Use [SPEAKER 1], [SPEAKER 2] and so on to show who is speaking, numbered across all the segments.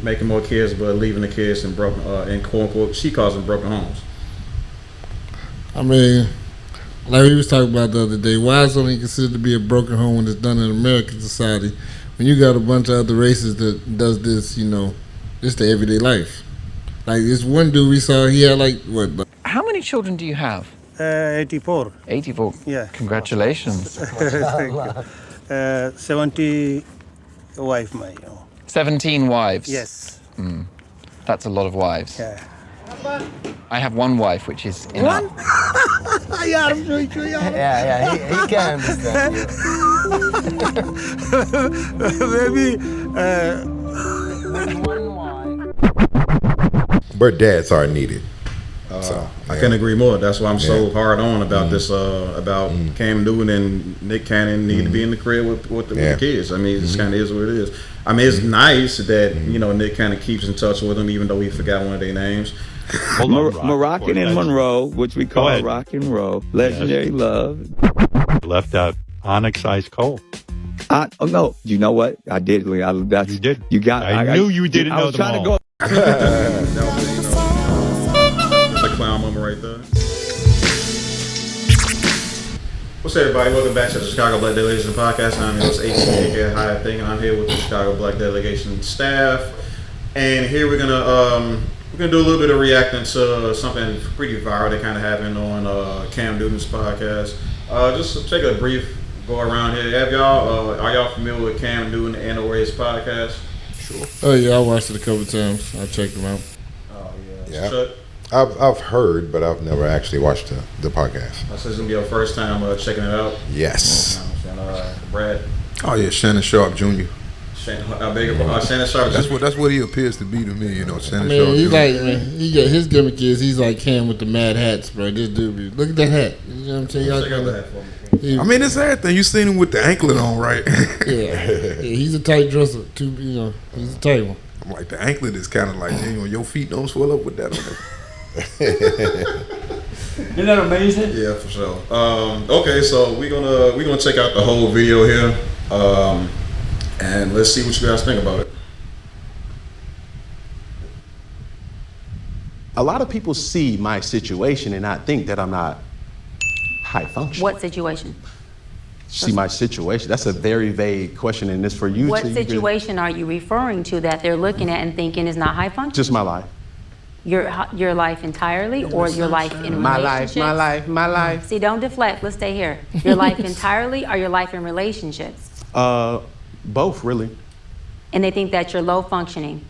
[SPEAKER 1] making more kids, but leaving the kids in broken, in quote unquote, she calls them broken homes.
[SPEAKER 2] I mean, like we was talking about the other day, why is only considered to be a broken home when it's done in American society? When you got a bunch of other races that does this, just the everyday life. Like this one dude we saw, he had like what?
[SPEAKER 3] How many children do you have?
[SPEAKER 4] 84.
[SPEAKER 3] 84.
[SPEAKER 4] Yeah.
[SPEAKER 3] Congratulations.
[SPEAKER 4] Thank you. 70 wife my.
[SPEAKER 3] 17 wives.
[SPEAKER 4] Yes.
[SPEAKER 3] That's a lot of wives.
[SPEAKER 4] Yeah.
[SPEAKER 3] I have one wife, which is enough.
[SPEAKER 5] Yeah, he can understand you.
[SPEAKER 4] Maybe.
[SPEAKER 6] But dads are needed.
[SPEAKER 1] I can agree more. That's why I'm so hard on about this. About Cam Newton and Nick Cannon need to be in the crib with the kids. I mean, it just kind of is what it is. I mean, it's nice that Nick Cannon keeps in touch with them, even though he forgot one of their names.
[SPEAKER 7] Moroccan and Monroe, which we call Rock and Roll, Legendary Love.
[SPEAKER 8] Left out Onyx Ice Cold.
[SPEAKER 7] Oh no! You know what? I did.
[SPEAKER 8] You did.
[SPEAKER 7] You got.
[SPEAKER 8] I knew you didn't know
[SPEAKER 7] I was trying to go.
[SPEAKER 1] That's a clown moment right there. What's up, everybody? Welcome back to the Chicago Black Delegation podcast. I'm your host, 18 High Thing, and I'm here with the Chicago Black Delegation staff. And here we're gonna do a little bit of reacting to something pretty viral that kind of happened on Cam Newton's podcast. Just take a brief go around here. Are y'all familiar with Cam Newton and or his podcast?
[SPEAKER 6] Sure.
[SPEAKER 2] Oh yeah, I watched it a couple times. I checked them out.
[SPEAKER 1] Oh
[SPEAKER 6] Yeah.
[SPEAKER 1] Chuck?
[SPEAKER 6] I've heard, but I've never actually watched the podcast.
[SPEAKER 1] This is gonna be your first time checking it out.
[SPEAKER 6] Yes.
[SPEAKER 1] Brad.
[SPEAKER 9] Oh yeah, Shannon Sharp Jr.
[SPEAKER 1] Shannon Sharp.
[SPEAKER 9] That's what he appears to be to me. Shannon Sharp.
[SPEAKER 2] He's
[SPEAKER 9] Jr.
[SPEAKER 2] like, his gimmick is he's like Cam with the mad hats, bro. This dude, look at that hat. You know what I'm saying?
[SPEAKER 1] Check out the hat for me.
[SPEAKER 9] I mean, it's everything. You seen him with the anklet on, right?
[SPEAKER 2] yeah, he's a tight dresser. Too, he's a tight one.
[SPEAKER 9] I'm like, the anklet is kind of like, your feet don't swell up with that on there.
[SPEAKER 5] Isn't that amazing?
[SPEAKER 1] Yeah, for sure. Okay, so we're gonna check out the whole video here, and let's see what you guys think about it.
[SPEAKER 10] A lot of people see my situation and not think that I'm not high functioning.
[SPEAKER 11] What situation?
[SPEAKER 10] See my situation. That's a very vague question, and it's for you.
[SPEAKER 11] What situation are you referring to that they're looking at and thinking is not high function?
[SPEAKER 10] Just my life.
[SPEAKER 11] Your life entirely, or your life in relationships?
[SPEAKER 10] My life.
[SPEAKER 11] See, don't deflect. Let's stay here. Your life entirely, or your life in relationships?
[SPEAKER 10] Both, really.
[SPEAKER 11] And they think that you're low functioning.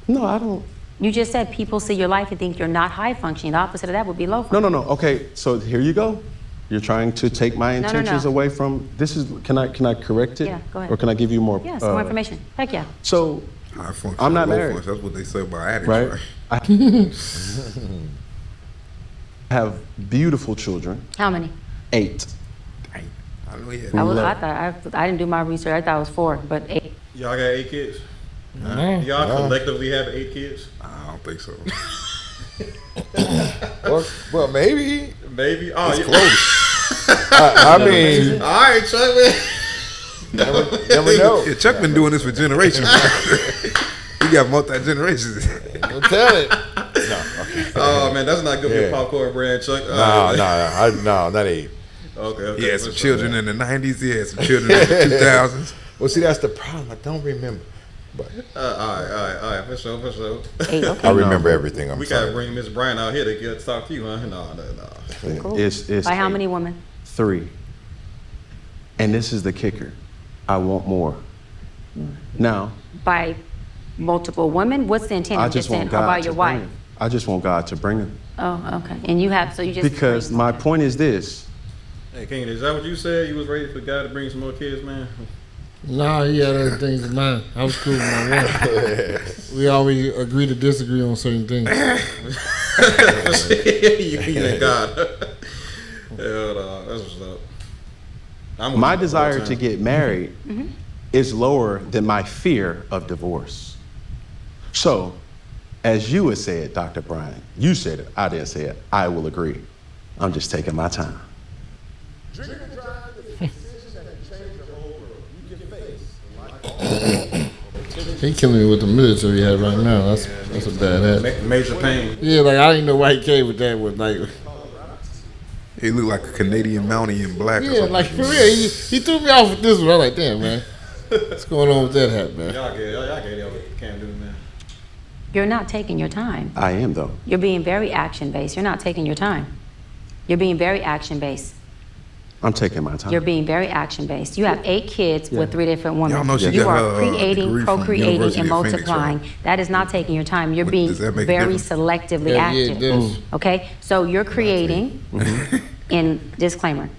[SPEAKER 10] No, I don't.
[SPEAKER 11] You just said people see your life and think you're not high functioning. The opposite of that would be low functioning.
[SPEAKER 10] No. Okay, so here you go. You're trying to take my intentions away from. This is. Can I correct it?
[SPEAKER 11] Yeah, go ahead.
[SPEAKER 10] Or can I give you more?
[SPEAKER 11] Yeah, some more information. Heck yeah.
[SPEAKER 10] So,
[SPEAKER 9] High function,
[SPEAKER 10] I'm not
[SPEAKER 9] low
[SPEAKER 10] married.
[SPEAKER 9] function. That's what they say about addicts,
[SPEAKER 10] Right. I have beautiful children.
[SPEAKER 11] How many?
[SPEAKER 10] 8.
[SPEAKER 9] I know he had.
[SPEAKER 11] I didn't do my research. I thought it was 4, but 8.
[SPEAKER 1] Y'all got 8 kids? Y'all collectively have 8 kids?
[SPEAKER 9] I don't think so.
[SPEAKER 6] well, maybe.
[SPEAKER 1] Maybe. Oh,
[SPEAKER 6] it's close. I mean,
[SPEAKER 1] all right, Chuck.
[SPEAKER 6] Never know.
[SPEAKER 9] Yeah, Chuck been doing this for generations. He got multi-generations.
[SPEAKER 6] Don't tell it. No. Okay.
[SPEAKER 1] Oh man, that's not good for your popcorn brand, Chuck.
[SPEAKER 6] No, not 8.
[SPEAKER 1] Okay.
[SPEAKER 9] He had some children in the 90s. He had some children in the 2000s.
[SPEAKER 6] Well, see, that's the problem. I don't remember. But
[SPEAKER 1] all right, for sure.
[SPEAKER 11] Okay.
[SPEAKER 6] I remember everything.
[SPEAKER 1] We gotta bring Miss Bryan out here to get to talk to you, huh? No.
[SPEAKER 11] Cool.
[SPEAKER 10] It's
[SPEAKER 11] By how many women?
[SPEAKER 10] 3. And this is the kicker. I want more. Now.
[SPEAKER 11] By multiple women? What's the intent?
[SPEAKER 10] I just want God
[SPEAKER 11] about
[SPEAKER 10] to
[SPEAKER 11] your
[SPEAKER 10] bring
[SPEAKER 11] wife?
[SPEAKER 10] them. I just want God to bring them.
[SPEAKER 11] Oh, okay. And you have, so you just.
[SPEAKER 10] Because my point is this.
[SPEAKER 1] Hey, King, is that what you said? You was ready for God to bring some more kids, man?
[SPEAKER 2] Nah, he had other things in mind. I was cool with my wife. We always agree to disagree on certain things.
[SPEAKER 1] You and God. Hell no, that's what's up.
[SPEAKER 10] My desire to get married is lower than my fear of divorce. So, as you had said, Dr. Bryan, you said it, I didn't say it, I will agree. I'm just taking my time.
[SPEAKER 2] He killing me with the military hat right now. That's a bad hat.
[SPEAKER 1] Major pain.
[SPEAKER 2] Yeah, like I didn't know why he came with that. With like,
[SPEAKER 9] He looked like a Canadian Mountie in black.
[SPEAKER 2] yeah, like for real. He threw me off with this one. I was like, damn, man, what's going on with that hat, man?
[SPEAKER 1] Y'all get it. Can't do it, man.
[SPEAKER 11] You're not taking your time.
[SPEAKER 10] I am, though.
[SPEAKER 11] You're being very action-based. You're not taking your time. You're being very action-based.
[SPEAKER 10] I'm taking my time.
[SPEAKER 11] You're being very action-based. You have 8 kids with 3 different women.
[SPEAKER 9] Y'all know she
[SPEAKER 11] You
[SPEAKER 9] got
[SPEAKER 11] are
[SPEAKER 9] her,
[SPEAKER 11] creating,
[SPEAKER 9] degree from
[SPEAKER 11] procreating,
[SPEAKER 9] University
[SPEAKER 11] and
[SPEAKER 9] of Phoenix,
[SPEAKER 11] multiplying.
[SPEAKER 9] right?
[SPEAKER 11] That is not taking your time. You're being
[SPEAKER 9] Does that make a
[SPEAKER 11] very
[SPEAKER 9] difference?
[SPEAKER 11] selectively
[SPEAKER 2] Yeah, it
[SPEAKER 11] active.
[SPEAKER 2] does.
[SPEAKER 11] Okay? So you're creating, and disclaimer,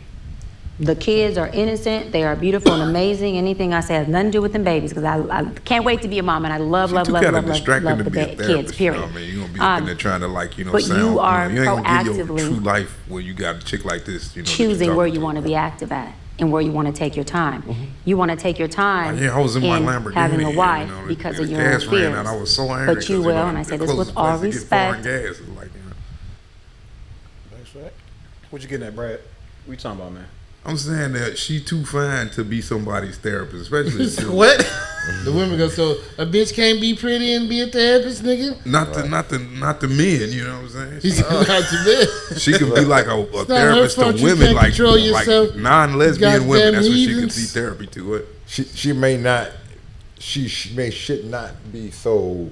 [SPEAKER 11] the kids are innocent, they are beautiful and amazing. Anything I say has nothing to do with them babies, because I can't wait to be a mom, and I love
[SPEAKER 9] She too
[SPEAKER 11] the
[SPEAKER 9] kinda distracting to be a
[SPEAKER 11] kids,
[SPEAKER 9] therapist,
[SPEAKER 11] period.
[SPEAKER 9] You know what I mean? You're going to be up in there trying to, like,
[SPEAKER 11] but
[SPEAKER 9] sound,
[SPEAKER 11] you are
[SPEAKER 9] you ain't going to give your
[SPEAKER 11] proactively
[SPEAKER 9] true life when you got a chick like this, that you
[SPEAKER 11] choosing
[SPEAKER 9] talking
[SPEAKER 11] where you
[SPEAKER 9] to.
[SPEAKER 11] want to be active at and where you want to take your time. You want to take your time
[SPEAKER 9] Yeah, I was in my Lamborghini,
[SPEAKER 11] having a wife
[SPEAKER 9] you know,
[SPEAKER 11] because
[SPEAKER 9] the
[SPEAKER 11] of your own
[SPEAKER 9] gas ran out.
[SPEAKER 11] fears.
[SPEAKER 9] I was so angry.
[SPEAKER 11] But you will, and I say this with all respect.
[SPEAKER 9] Gas is like,
[SPEAKER 1] That's right. What you getting at, Brad? What you talking about, man?
[SPEAKER 9] I'm saying that she too fine to be somebody's therapist, especially
[SPEAKER 1] What?
[SPEAKER 2] The women go, so a bitch can't be pretty and be a therapist, nigga?
[SPEAKER 9] Not the men, you know what I'm saying?
[SPEAKER 2] He's not to men.
[SPEAKER 9] She could be like a therapist to
[SPEAKER 2] fault you
[SPEAKER 9] women,
[SPEAKER 2] can't
[SPEAKER 9] like
[SPEAKER 2] control yourself,
[SPEAKER 9] non-lesbian women.
[SPEAKER 2] goddamn
[SPEAKER 9] That's what she could
[SPEAKER 2] heathens.
[SPEAKER 9] see therapy to. What?
[SPEAKER 6] She may not. She should not be so.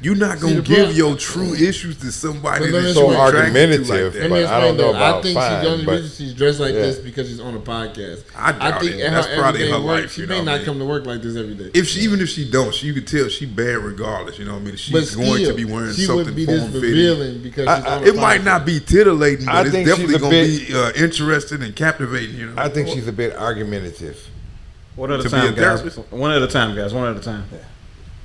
[SPEAKER 9] You're not
[SPEAKER 2] See,
[SPEAKER 9] gonna
[SPEAKER 2] the
[SPEAKER 9] give
[SPEAKER 2] problem-
[SPEAKER 9] your true issues to somebody
[SPEAKER 2] But let me
[SPEAKER 9] that's
[SPEAKER 6] so
[SPEAKER 2] explain.
[SPEAKER 6] argumentative.
[SPEAKER 9] Like that.
[SPEAKER 2] Let me
[SPEAKER 6] But I don't
[SPEAKER 2] explain
[SPEAKER 6] know
[SPEAKER 2] though. I
[SPEAKER 6] about
[SPEAKER 2] think
[SPEAKER 6] fine,
[SPEAKER 2] the only
[SPEAKER 6] but-
[SPEAKER 2] reason she's dressed like
[SPEAKER 6] Yeah.
[SPEAKER 2] this because she's on a podcast.
[SPEAKER 9] I doubt
[SPEAKER 2] think
[SPEAKER 9] it. That's
[SPEAKER 2] her
[SPEAKER 9] probably her
[SPEAKER 2] everyday work,
[SPEAKER 9] life,
[SPEAKER 2] She
[SPEAKER 9] you
[SPEAKER 2] may
[SPEAKER 9] know what I
[SPEAKER 2] not
[SPEAKER 9] mean?
[SPEAKER 2] come to work like this every day.
[SPEAKER 9] Even if she don't, you could tell she bad regardless. You know what I mean? She's
[SPEAKER 2] But still,
[SPEAKER 9] going to be wearing
[SPEAKER 2] she
[SPEAKER 9] something
[SPEAKER 2] wouldn't be this
[SPEAKER 9] form-fitting.
[SPEAKER 2] revealing because she's on a
[SPEAKER 9] It might
[SPEAKER 2] podcast.
[SPEAKER 9] not be titillating,
[SPEAKER 6] I
[SPEAKER 9] but it's
[SPEAKER 6] think
[SPEAKER 9] definitely
[SPEAKER 6] she's a
[SPEAKER 9] gonna
[SPEAKER 6] bit-
[SPEAKER 9] be interesting and captivating. You know?
[SPEAKER 6] I think she's a bit argumentative.
[SPEAKER 1] One at a
[SPEAKER 9] To be
[SPEAKER 1] time,
[SPEAKER 9] a
[SPEAKER 1] guys.
[SPEAKER 9] therapist?
[SPEAKER 1] One at a time, guys. One at a time.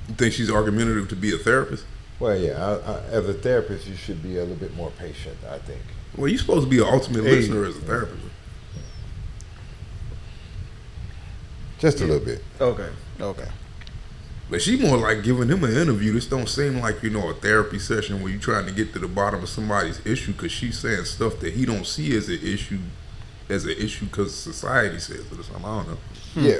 [SPEAKER 9] You think she's argumentative to be a therapist?
[SPEAKER 6] Well, yeah. As a therapist, you should be a little bit more patient. I think.
[SPEAKER 9] Well, you're supposed to be an ultimate listener as a therapist.
[SPEAKER 6] Just a little bit.
[SPEAKER 1] Okay.
[SPEAKER 9] But she more like giving him an interview. This don't seem like, a therapy session where you're trying to get to the bottom of somebody's issue, because she's saying stuff that he don't see as an issue because society says it or something. I don't know.
[SPEAKER 6] Yeah,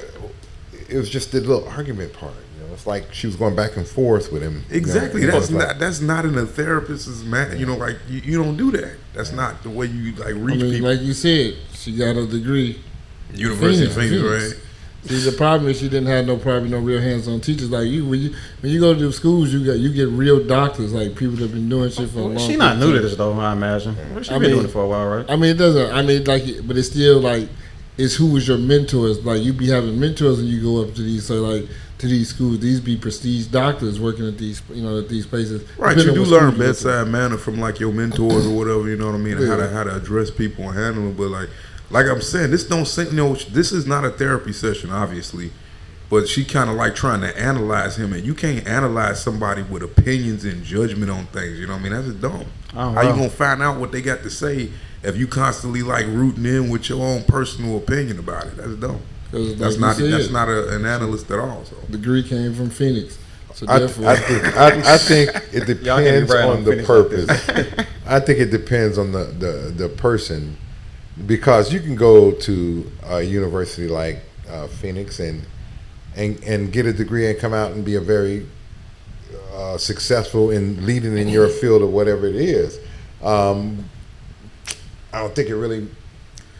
[SPEAKER 6] it was just the little argument part. It's like she was going back and forth with him.
[SPEAKER 9] Exactly.
[SPEAKER 6] It's like-
[SPEAKER 9] That's not in a therapist's man. Like you don't do that. That's not the way you reach people.
[SPEAKER 2] Like you said, she got a degree.
[SPEAKER 9] University of Phoenix, right?
[SPEAKER 2] See, the problem is she didn't have no real hands-on teachers like you. When you go to schools, you get real doctors, like people that have been doing shit for a long time.
[SPEAKER 1] She not new to this though, I imagine. She been doing it for a while, right?
[SPEAKER 2] I mean, it doesn't. I mean, but it's still like, it's who was your mentors. Like you be having mentors and you go up to these, to these schools. These be prestige doctors working at these, at these places.
[SPEAKER 9] Right, you
[SPEAKER 2] Depending
[SPEAKER 9] do
[SPEAKER 2] on what
[SPEAKER 9] learn
[SPEAKER 2] school you go to.
[SPEAKER 9] bedside manner from like your mentors or whatever. You know what I mean? And how to address people and handle them. But like I'm saying, this don't seem. This is not a therapy session, obviously. But she kind of like trying to analyze him, and you can't analyze somebody with opinions and judgment on things. You know what I mean? That's just dumb.
[SPEAKER 1] Oh,
[SPEAKER 9] How you
[SPEAKER 1] wow.
[SPEAKER 9] gonna find out what they got to say if you constantly like rooting in with your own personal opinion about it? That's dumb. That's not an analyst at all. So
[SPEAKER 2] Degree came from Phoenix. So
[SPEAKER 6] I
[SPEAKER 2] therefore,
[SPEAKER 6] I think it depends on the
[SPEAKER 1] Phoenix
[SPEAKER 6] purpose. I think it depends on the person, because you can go to a university like Phoenix and get a degree and come out and be a very successful in leading in your field or whatever it is. I don't think it really.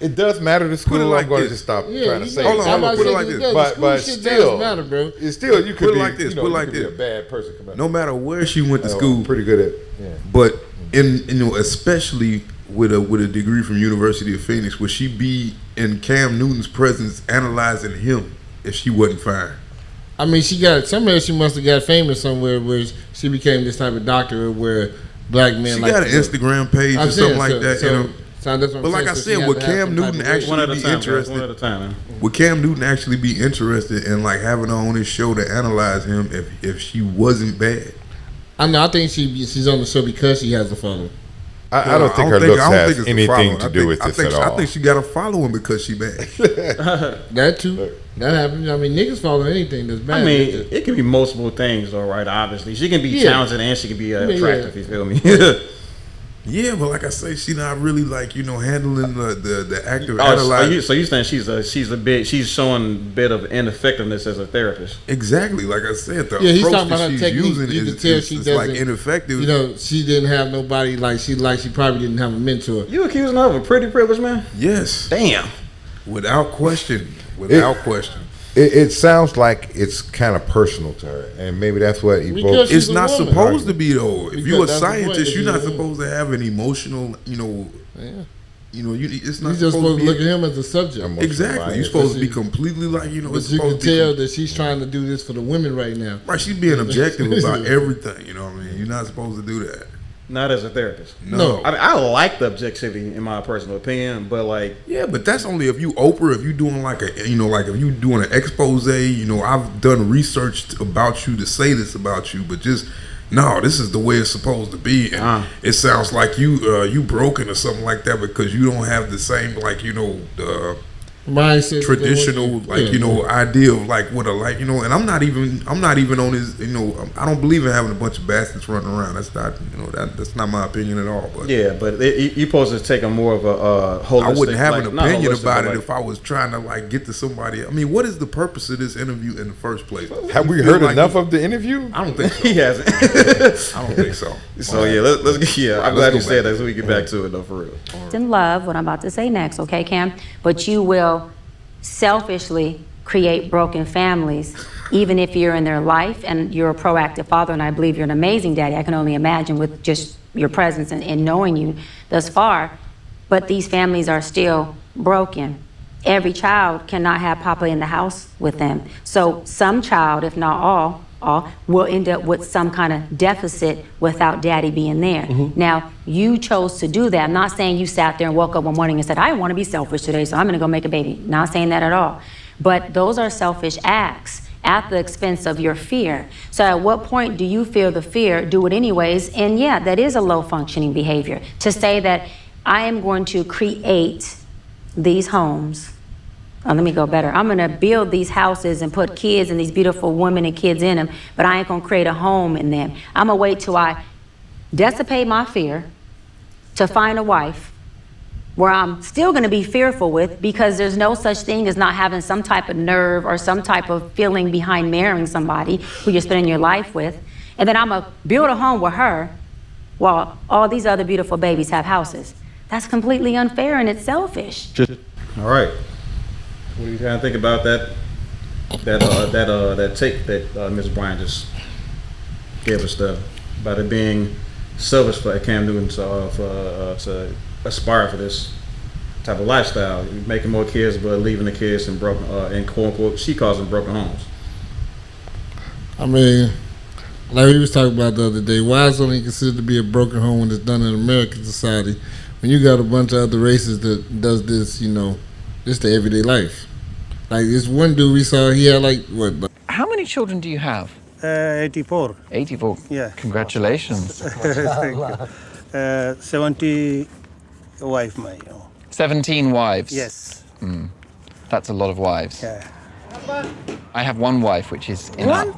[SPEAKER 6] It does matter to school.
[SPEAKER 9] Put it like
[SPEAKER 6] I'm going to
[SPEAKER 9] this.
[SPEAKER 6] just stop
[SPEAKER 2] Yeah,
[SPEAKER 6] trying to
[SPEAKER 2] you
[SPEAKER 6] say.
[SPEAKER 2] know,
[SPEAKER 9] Hold on,
[SPEAKER 2] I'm not
[SPEAKER 9] put it
[SPEAKER 2] saying
[SPEAKER 9] like
[SPEAKER 2] it
[SPEAKER 9] this.
[SPEAKER 2] does.
[SPEAKER 6] But
[SPEAKER 2] School shit
[SPEAKER 6] still,
[SPEAKER 2] does matter, bro.
[SPEAKER 6] It's still, you could
[SPEAKER 9] Put it
[SPEAKER 6] be
[SPEAKER 9] like this,
[SPEAKER 6] you know,
[SPEAKER 9] put it
[SPEAKER 6] you
[SPEAKER 9] like
[SPEAKER 6] could be
[SPEAKER 9] this.
[SPEAKER 6] a bad person. Come out.
[SPEAKER 9] no matter where she went to
[SPEAKER 6] Oh,
[SPEAKER 9] school,
[SPEAKER 6] I'm pretty good at. Yeah.
[SPEAKER 9] but especially with a degree from University of Phoenix, would she be in Cam Newton's presence analyzing him if she wasn't fine?
[SPEAKER 2] I mean, she must have got famous somewhere where she became this type of doctor where black men.
[SPEAKER 9] She
[SPEAKER 2] like
[SPEAKER 9] got an
[SPEAKER 2] to go.
[SPEAKER 9] Instagram page or
[SPEAKER 2] I'm
[SPEAKER 9] something
[SPEAKER 2] saying,
[SPEAKER 9] like
[SPEAKER 2] so-
[SPEAKER 9] that.
[SPEAKER 2] so-
[SPEAKER 9] You know.
[SPEAKER 2] so that's what I'm
[SPEAKER 9] But like
[SPEAKER 2] saying.
[SPEAKER 9] I
[SPEAKER 2] So she
[SPEAKER 9] said,
[SPEAKER 2] had
[SPEAKER 9] would
[SPEAKER 2] to have
[SPEAKER 9] Cam
[SPEAKER 2] some
[SPEAKER 9] Newton
[SPEAKER 2] type of
[SPEAKER 9] actually
[SPEAKER 1] One at a
[SPEAKER 9] be
[SPEAKER 1] time, guys.
[SPEAKER 9] interested?
[SPEAKER 1] One at a time, man.
[SPEAKER 9] Would Cam Newton actually be interested in like having her on his show to analyze him if she wasn't bad?
[SPEAKER 2] I know. I think she's on the show because she has a following.
[SPEAKER 6] I don't think her looks has anything to do with this at all.
[SPEAKER 9] I think she got a following because she bad.
[SPEAKER 2] That too. That happens. I mean, niggas follow anything that's bad.
[SPEAKER 1] I mean, it can be multiple things, though, right? Obviously, she can be
[SPEAKER 2] Yeah.
[SPEAKER 1] talented and she can be attractive. You feel me?
[SPEAKER 9] Yeah, but like I say, she not really like handling the active
[SPEAKER 1] Oh,
[SPEAKER 9] analyze.
[SPEAKER 1] so you saying she's showing a bit of ineffectiveness as a therapist?
[SPEAKER 9] Exactly, like I said, the
[SPEAKER 2] He's
[SPEAKER 9] approach
[SPEAKER 2] talking about
[SPEAKER 9] that
[SPEAKER 2] her
[SPEAKER 9] she's
[SPEAKER 2] technique.
[SPEAKER 9] using
[SPEAKER 2] You can
[SPEAKER 9] is,
[SPEAKER 2] tell she
[SPEAKER 9] is
[SPEAKER 2] doesn't,
[SPEAKER 9] like ineffective.
[SPEAKER 2] You know, she didn't have nobody she probably didn't have a mentor.
[SPEAKER 1] You accusing her of a pretty privileged man?
[SPEAKER 9] Yes.
[SPEAKER 1] Damn.
[SPEAKER 9] Without question. Without question.
[SPEAKER 6] It sounds like it's kind of personal to her, and maybe that's what evokes.
[SPEAKER 9] It's not supposed to be though. If you're a
[SPEAKER 2] that's the point.
[SPEAKER 9] scientist, you're not supposed to have an emotional,
[SPEAKER 2] Yeah.
[SPEAKER 9] It's not
[SPEAKER 2] You're just supposed to
[SPEAKER 9] be
[SPEAKER 2] look at him as a subject.
[SPEAKER 9] Exactly. You're supposed to be completely like,
[SPEAKER 2] But
[SPEAKER 9] it's
[SPEAKER 2] you can
[SPEAKER 9] supposed to be
[SPEAKER 2] tell that she's trying to do this for the women right now.
[SPEAKER 9] right. She's being objective about everything. You know what I mean? You're not supposed to do that.
[SPEAKER 1] Not as a therapist.
[SPEAKER 9] No.
[SPEAKER 1] I like the objectivity in my personal opinion, but like
[SPEAKER 9] Yeah, but that's only if you Oprah, if you doing like a like if you doing an expose, I've done research about you to say this about you, but just no, this is the way it's supposed to be. And it sounds like you broken or something like that because you don't have the same the
[SPEAKER 2] mindset,
[SPEAKER 9] traditional idea of like what a and I'm not even on his I don't believe in having a bunch of bastards running around. That's not that's not my opinion at all. But
[SPEAKER 1] yeah, but you're supposed to take a more of a holistic.
[SPEAKER 9] I wouldn't have an
[SPEAKER 1] not
[SPEAKER 9] opinion
[SPEAKER 1] holistic,
[SPEAKER 9] about
[SPEAKER 1] but
[SPEAKER 9] it
[SPEAKER 1] like,
[SPEAKER 9] if I was trying to like get to somebody. I mean, what is the purpose of this interview in the first place?
[SPEAKER 6] Have we heard enough of the interview?
[SPEAKER 9] I don't think so.
[SPEAKER 1] he hasn't.
[SPEAKER 9] I don't think so.
[SPEAKER 1] So yeah, let's I'm glad you said that so we get back to it though, for real.
[SPEAKER 11] In love, what I'm about to say next, okay, Cam? But you will selfishly create broken families, even if you're in their life and you're a proactive father, and I believe you're an amazing daddy. I can only imagine with just your presence and knowing you thus far. But these families are still broken. Every child cannot have Papa in the house with them. So some child, if not all, will end up with some kind of deficit without daddy being there. Now, you chose to do that. I'm not saying you sat there and woke up one morning and said, I want to be selfish today, so I'm going to go make a baby. Not saying that at all. But those are selfish acts at the expense of your fear. So at what point do you feel the fear, do it anyways? And yeah, that is a low functioning behavior. To say that I am going to create these homes. Let me go better. I'm going to build these houses and put kids and these beautiful women and kids in them, but I ain't going to create a home in them. I'm going to wait till I dissipate my fear to find a wife where I'm still going to be fearful with, because there's no such thing as not having some type of nerve or some type of feeling behind marrying somebody who you're spending your life with. And then I'm going to build a home with her while all these other beautiful babies have houses. That's completely unfair and it's selfish.
[SPEAKER 1] All right. What do you kind of think about that take that Ms. Bryant just gave us about it being selfish for Cam Newton to aspire for this type of lifestyle, making more kids but leaving the kids in broken in quote unquote she calls them broken homes.
[SPEAKER 2] I mean, like we was talking about the other day, why is it only considered to be a broken home when it's done in American society? When you got a bunch of other races that does this, just the everyday life. Like this one dude we saw, he had
[SPEAKER 3] How many children do you have?
[SPEAKER 4] 84.
[SPEAKER 3] 84.
[SPEAKER 4] Yeah.
[SPEAKER 3] Congratulations.
[SPEAKER 4] Thank you. 70 wife my.
[SPEAKER 3] 17 wives.
[SPEAKER 4] Yes.
[SPEAKER 3] That's a lot of wives.
[SPEAKER 4] Yeah.
[SPEAKER 3] I have one wife, which is enough.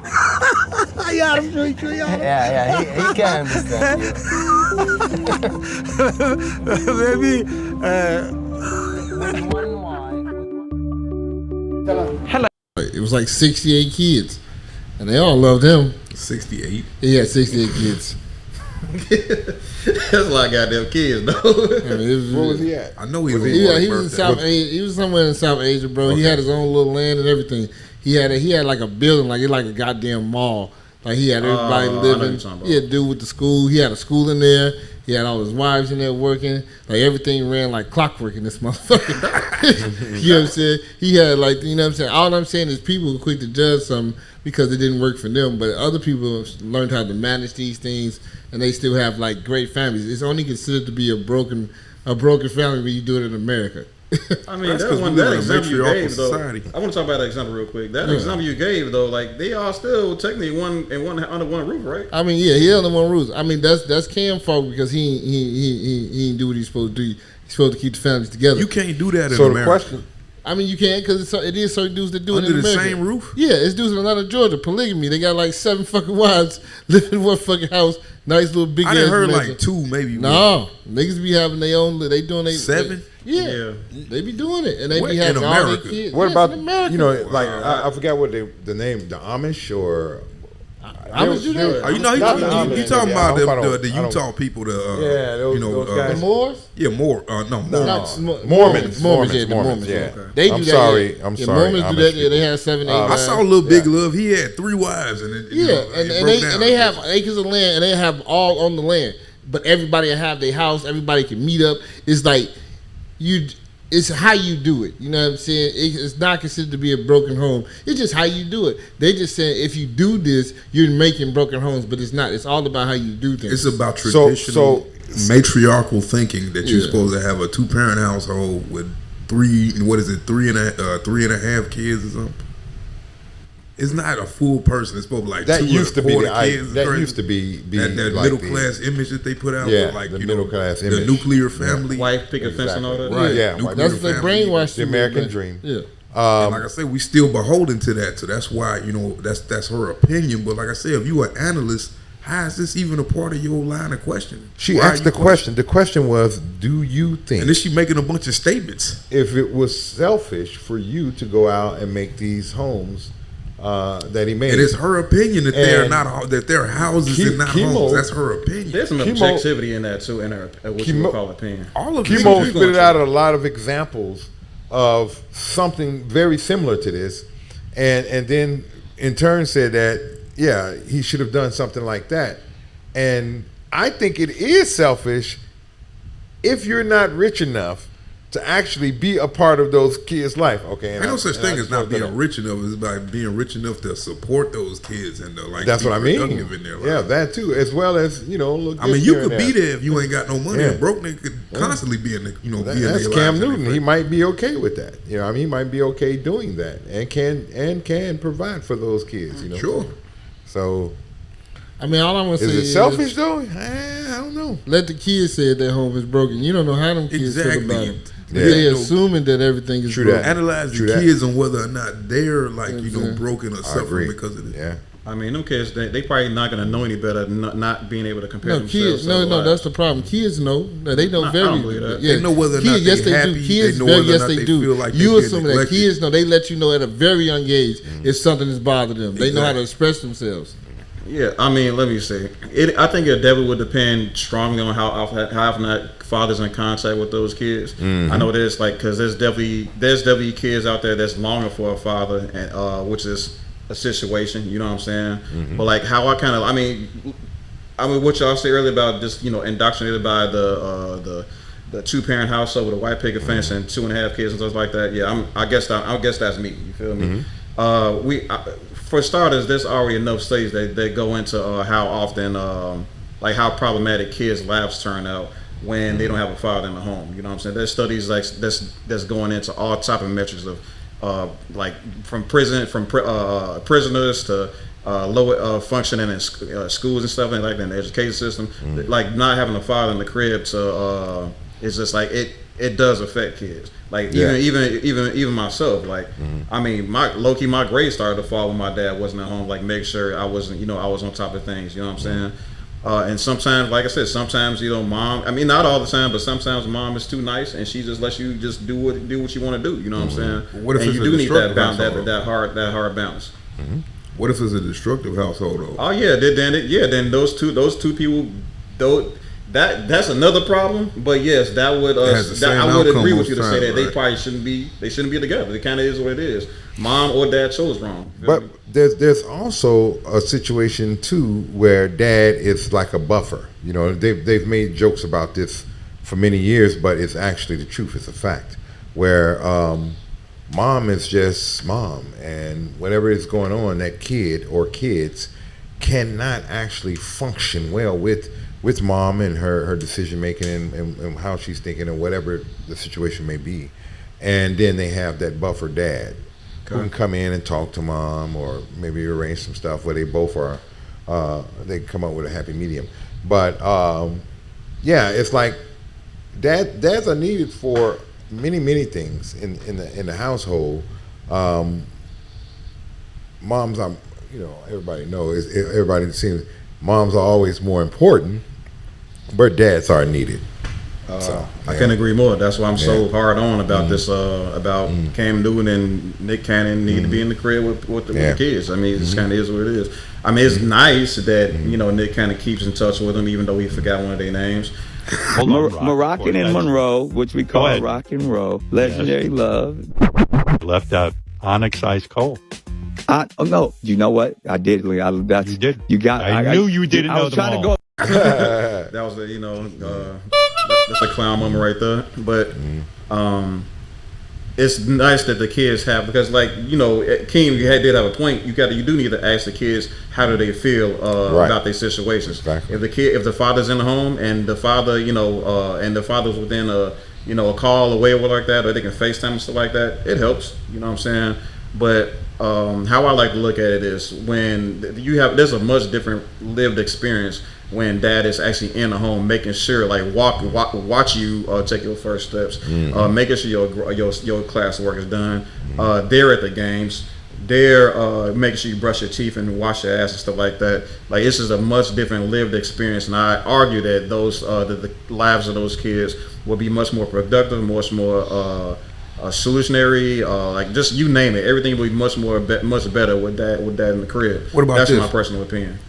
[SPEAKER 5] Yeah, he can understand you.
[SPEAKER 4] Maybe.
[SPEAKER 3] Hello.
[SPEAKER 2] It was like 68 kids, and they all loved him.
[SPEAKER 9] 68?
[SPEAKER 2] He had 68 kids.
[SPEAKER 1] That's a lot of goddamn kids, though.
[SPEAKER 6] Where was he at?
[SPEAKER 9] I know he was.
[SPEAKER 2] He was in South Asia. He was somewhere in South Asia, bro. Okay. He had his own little land and everything. He had like a building, like a goddamn mall. Like he had everybody living. He had dude with the school. He had a school in there. He had all his wives in there working. Like everything ran like clockwork in this motherfucker. You know what I'm saying? He had what I'm saying? All I'm saying is people were quick to judge something because it didn't work for them, but other people learned how to manage these things, and they still have like great families. It's only considered to be a broken family when you do it in America.
[SPEAKER 1] I mean, that example you gave, though. I want to talk about that example real quick. That example you gave, though, like they are still technically under one roof, right?
[SPEAKER 2] I mean, yeah, he under one roof. I mean, that's Cam's fault because he didn't do what he's supposed to do. He's supposed to keep the families together.
[SPEAKER 9] You can't do that in America.
[SPEAKER 2] I mean, you can't because it is certain dudes that do
[SPEAKER 9] Under
[SPEAKER 2] it in
[SPEAKER 9] the
[SPEAKER 2] America.
[SPEAKER 9] same roof?
[SPEAKER 2] Yeah, it's dudes in Atlanta, Georgia. Polygamy. They got like 7 fucking wives living in one fucking house. Nice little big.
[SPEAKER 9] I done heard
[SPEAKER 2] mansion.
[SPEAKER 9] like 2, maybe.
[SPEAKER 2] No, niggas be having their own. They doing they
[SPEAKER 9] 7.
[SPEAKER 2] Yeah, they be doing it, and they
[SPEAKER 9] What,
[SPEAKER 2] be having
[SPEAKER 9] in
[SPEAKER 2] all their
[SPEAKER 9] America?
[SPEAKER 2] kids.
[SPEAKER 6] What
[SPEAKER 2] Yes,
[SPEAKER 6] about
[SPEAKER 2] in America?
[SPEAKER 6] you know, like I forgot what the name, the Amish or
[SPEAKER 2] Amish do that?
[SPEAKER 9] You know,
[SPEAKER 6] Not the Amish,
[SPEAKER 9] you talking
[SPEAKER 6] maybe.
[SPEAKER 9] about
[SPEAKER 6] I don't-
[SPEAKER 9] the
[SPEAKER 6] I don't-
[SPEAKER 9] Utah people,
[SPEAKER 6] Yeah, those-
[SPEAKER 9] you know,
[SPEAKER 6] those guys.
[SPEAKER 2] The Moors?
[SPEAKER 9] Yeah, more. No,
[SPEAKER 2] Not
[SPEAKER 9] Mormons.
[SPEAKER 6] Mormons.
[SPEAKER 2] Yeah, the
[SPEAKER 6] Mormons, yeah.
[SPEAKER 2] Okay. They do
[SPEAKER 6] I'm
[SPEAKER 2] that.
[SPEAKER 6] sorry,
[SPEAKER 2] Yeah.
[SPEAKER 6] I'm
[SPEAKER 2] Yeah,
[SPEAKER 6] sorry,
[SPEAKER 2] Mormons do
[SPEAKER 6] Amish
[SPEAKER 2] that. Yeah, they
[SPEAKER 6] people.
[SPEAKER 2] have 7, 8.
[SPEAKER 9] I saw Little Big Love. He had 3 wives, and it, you
[SPEAKER 2] Yeah,
[SPEAKER 9] know,
[SPEAKER 2] and
[SPEAKER 9] it broke
[SPEAKER 2] they
[SPEAKER 9] down.
[SPEAKER 2] and they have acres of land, and they have all on the land. But everybody have their house. Everybody can meet up. It's like you. It's how you do it. You know what I'm saying? It's not considered to be a broken home. It's just how you do it. They just saying if you do this, you're making broken homes, but it's not. It's all about how you do things.
[SPEAKER 9] It's about traditional matriarchal thinking that you're
[SPEAKER 2] Yeah.
[SPEAKER 9] supposed to have a 2-parent household with 3 and a half kids or something. It's not a full person. It's supposed to be like
[SPEAKER 6] That
[SPEAKER 9] 2
[SPEAKER 6] used to be
[SPEAKER 9] and a
[SPEAKER 6] the
[SPEAKER 9] quarter kids.
[SPEAKER 6] that used to be
[SPEAKER 9] that
[SPEAKER 6] like
[SPEAKER 9] middle
[SPEAKER 6] the-
[SPEAKER 9] class image that they put out.
[SPEAKER 6] Yeah,
[SPEAKER 9] with like
[SPEAKER 6] the
[SPEAKER 9] you
[SPEAKER 6] middle
[SPEAKER 9] know,
[SPEAKER 6] class
[SPEAKER 9] the
[SPEAKER 6] image.
[SPEAKER 9] nuclear family,
[SPEAKER 1] Wife, picket fence, and all that.
[SPEAKER 9] Right.
[SPEAKER 6] Yeah,
[SPEAKER 9] Nuclear
[SPEAKER 2] That's the
[SPEAKER 9] family.
[SPEAKER 2] brainwash.
[SPEAKER 6] the American dream.
[SPEAKER 2] Yeah.
[SPEAKER 9] And like I said, we still beholden to that, so that's why that's her opinion. But like I said, if you an analyst, how is this even a part of your line of questioning?
[SPEAKER 6] She
[SPEAKER 9] Why are
[SPEAKER 6] asked
[SPEAKER 9] you
[SPEAKER 6] the question. The question was, do you think,
[SPEAKER 9] and then she making a bunch of statements,
[SPEAKER 6] if it was selfish for you to go out and make these homes that he made?
[SPEAKER 9] and it's her opinion that they're
[SPEAKER 6] And
[SPEAKER 9] not that they're houses and not
[SPEAKER 6] chemo-
[SPEAKER 9] homes. That's her opinion.
[SPEAKER 1] There's some
[SPEAKER 6] Chemo-
[SPEAKER 1] objectivity in that too, in her what you would call opinion.
[SPEAKER 9] All of
[SPEAKER 6] Chemo
[SPEAKER 9] it.
[SPEAKER 6] spit out a lot of examples of something very similar to this, and then in turn said that he should have done something like that. And I think it is selfish if you're not rich enough to actually be a part of those kids' life. Okay,
[SPEAKER 9] Ain't no such thing as not being rich enough. It's by being rich enough to support those kids and to like.
[SPEAKER 6] That's
[SPEAKER 9] be
[SPEAKER 6] what I mean.
[SPEAKER 9] productive in their life.
[SPEAKER 6] Yeah, that too, as well as look.
[SPEAKER 9] I mean, you could be there if you ain't got no money.
[SPEAKER 6] Yeah.
[SPEAKER 9] A broke nigga could constantly be in the, be in
[SPEAKER 6] That's
[SPEAKER 9] their
[SPEAKER 6] Cam
[SPEAKER 9] lives and
[SPEAKER 6] Newton. He might be okay with that. I mean, he might be okay doing that, and can provide for those kids.
[SPEAKER 9] Sure.
[SPEAKER 6] So,
[SPEAKER 2] I mean, all I'm gonna say
[SPEAKER 6] is it
[SPEAKER 2] is
[SPEAKER 6] selfish though? I don't know.
[SPEAKER 2] let the kids say their home is broken. You don't know how them kids feel
[SPEAKER 9] Exactly.
[SPEAKER 2] about it.
[SPEAKER 6] Yeah.
[SPEAKER 2] They're assuming that everything is
[SPEAKER 6] True
[SPEAKER 2] broken.
[SPEAKER 6] that.
[SPEAKER 9] Analyze
[SPEAKER 6] True
[SPEAKER 9] the
[SPEAKER 6] that.
[SPEAKER 9] kids and whether or not they're like
[SPEAKER 2] Exactly.
[SPEAKER 9] broken or
[SPEAKER 6] I
[SPEAKER 9] suffering
[SPEAKER 6] agree.
[SPEAKER 9] because of it.
[SPEAKER 6] Yeah.
[SPEAKER 1] I mean, them kids, they probably not gonna know any better, not being able to compare
[SPEAKER 2] No,
[SPEAKER 1] themselves.
[SPEAKER 2] kids. No, that's the problem. Kids know. They know
[SPEAKER 1] I
[SPEAKER 2] very.
[SPEAKER 1] don't believe that.
[SPEAKER 2] Yeah,
[SPEAKER 9] They know whether or
[SPEAKER 2] kids,
[SPEAKER 9] not
[SPEAKER 2] yes,
[SPEAKER 9] they
[SPEAKER 2] they
[SPEAKER 9] happy.
[SPEAKER 2] do. Kids,
[SPEAKER 9] They know
[SPEAKER 2] very,
[SPEAKER 9] whether or
[SPEAKER 2] yes,
[SPEAKER 9] not
[SPEAKER 2] they
[SPEAKER 9] they
[SPEAKER 2] do.
[SPEAKER 9] feel like
[SPEAKER 2] You
[SPEAKER 9] they get
[SPEAKER 2] assume that
[SPEAKER 9] neglected.
[SPEAKER 2] kids know. They let you know at a very young age if something has bothered them. They know how to express themselves.
[SPEAKER 1] Yeah, I mean, let me see. I think it definitely would depend strongly on how often that father's in contact with those kids. I know there's because there's definitely kids out there that's longing for a father, and which is a situation. You know what I'm saying? But like how I mean, what y'all said earlier about just indoctrinated by the 2-parent household with a white picket fence and 2.5 kids and stuff like that. Yeah, I guess that's me. You feel me? For starters, there's already enough studies that go into how often, like how problematic kids' lives turn out when they don't have a father in the home. You know what I'm saying? There's studies like that's going into all type of metrics of like from prisoners to lower functioning in schools and stuff like that in the education system. Like not having a father in the crib it's just like it does affect kids. Like even myself. Like I mean, my grades started to fall when my dad wasn't at home. Like make sure I wasn't, I was on top of things. You know what I'm saying? And sometimes, like I said, sometimes mom. I mean, not all the time, but sometimes mom is too nice and she just lets you just do what you want to do. You know what I'm saying?
[SPEAKER 9] What if
[SPEAKER 1] and
[SPEAKER 9] it's
[SPEAKER 1] you
[SPEAKER 9] a
[SPEAKER 1] do need that
[SPEAKER 9] destructive
[SPEAKER 1] balance,
[SPEAKER 9] household?
[SPEAKER 1] that hard balance.
[SPEAKER 9] What if it's a destructive household though?
[SPEAKER 1] Oh yeah, then those two people, though. That's another problem, but yes, that would I would agree with you to say that they probably shouldn't be together. It kind of is what it is. Mom or dad chose wrong.
[SPEAKER 6] But there's also a situation too where dad is like a buffer. They've made jokes about this for many years, but it's actually the truth. It's a fact where mom is just mom, and whatever is going on, that kid or kids cannot actually function well with mom and her decision making and how she's thinking and whatever the situation may be. And then they have that buffer dad who can come in and talk to mom or maybe arrange some stuff where they both are they come up with a happy medium. But it's like dads are needed for many things in the household. Moms, everybody knows. Everybody seems moms are always more important, but dads are needed.
[SPEAKER 1] I can't agree more. That's why I'm so hard on about this. About Cam Newton and Nick Cannon need to be in the crib with the kids. I mean, it kind of is what it is. I mean, it's nice that Nick kind of keeps in touch with them, even though he forgot one of their names.
[SPEAKER 7] Moroccan and Monroe, which we call Rock and Roll, Legendary Love.
[SPEAKER 8] Left out Onyx Ice Cold.
[SPEAKER 7] Oh no! You know what? I did.
[SPEAKER 8] You did.
[SPEAKER 7] You got.
[SPEAKER 8] I knew you didn't know
[SPEAKER 7] I was trying to go.
[SPEAKER 1] That was that's a clown moment right there. But it's nice that the kids have, because Keem, did have a point. You do need to ask the kids how do they feel about their situations.
[SPEAKER 6] Exactly.
[SPEAKER 1] If the father's in the home and the father and the father's within a call away or like that, or they can FaceTime and stuff like that, it helps. You know what I'm saying? But how I like to look at it is when there's a much different lived experience when dad is actually in the home, making sure watch you take your first steps, making sure your class work is done. They're at the games. They're making sure you brush your teeth and wash your ass and stuff like that. Like, this is a much different lived experience, and I argue that the lives of those kids will be much more productive, much more solutionary, just you name it. Everything will be much better with that in the crib.
[SPEAKER 9] What about
[SPEAKER 1] that's
[SPEAKER 9] this?
[SPEAKER 1] my personal opinion.